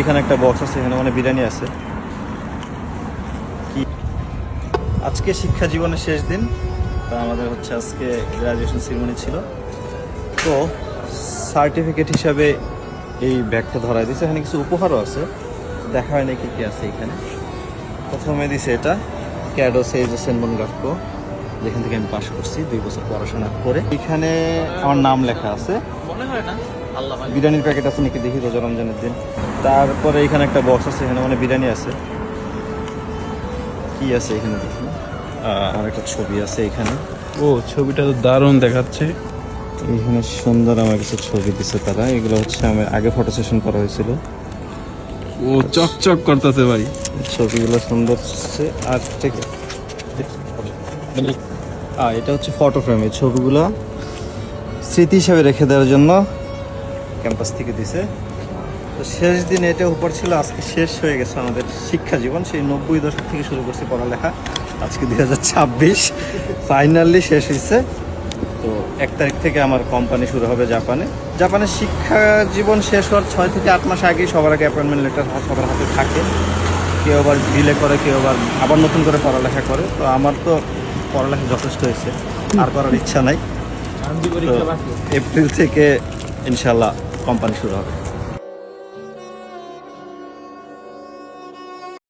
এইখানে একটা বক্স আছে, এখানে মানে বিরিয়ানি আছে। কি আজকে শিক্ষা জীবনের শেষ দিন, তো আমাদের হচ্ছে আজকে গ্রাজুয়েশন সেরিমনি ছিল। তো সার্টিফিকেট হিসাবে এই ব্যাগটা ধরাই দিয়েছে, এখানে কিছু উপহারও আছে, দেখা হয় না কি কি আছে এখানে। প্রথমে দিছে এটা ক্যাডো সেইজ সেনবন গাক্কো, যেখান থেকে আমি পাশ করছি 2 বছর পড়াশোনা করে। এখানে আমার নাম লেখা আছে, মনে হয় না। আল্লাহ বিরিয়ানির প্যাকেট আছে নাকি দেখি, রোজা রমজানের দিন। তারপরে এখানে একটা বক্স আছে, এখানে মানে বিরিয়ানি আছে। কি আছে এখানে দেখি, আর একটা ছবি আছে এখানে। ও ছবিটা তো দারুণ দেখাচ্ছে। এখানে সুন্দর আমার কিছু ছবি দিছে তারা, এগুলো হচ্ছে আমার আগে ফটো সেশন করা হয়েছিল। ও চকচক করতেছে ভাই। ছবিগুলো সুন্দর আছে। আর থেকে এটা হচ্ছে ফটো ফ্রেম, এই ছবিগুলো স্মৃতি হিসাবে রেখে দেওয়ার জন্য ক্যাম্পাস থেকে দিছে। তো শেষ দিন এটা উপর ছিল, আজকে শেষ হয়ে গেছে আমাদের শিক্ষা জীবন। সেই 90 দশক থেকে শুরু করছি পড়ালেখা, আজকে 2026 ফাইনালি শেষ হয়েছে। তো 1 তারিখ থেকে আমার কোম্পানি শুরু হবে জাপানে। জাপানের শিক্ষা জীবন শেষ হওয়ার 6 থেকে 8 মাস আগেই সবার আগে অ্যাপয়েন্টমেন্ট লেটার সবার হাতে থাকে। কেউ আবার ডিলে করে, কেউ আবার নতুন করে পড়ালেখা করে। তো আমার তো পড়ালেখা যথেষ্ট হয়েছে, আর করার ইচ্ছা নাই। তো এপ্রিল থেকে ইনশাল্লাহ কোম্পানি শুরু হবে।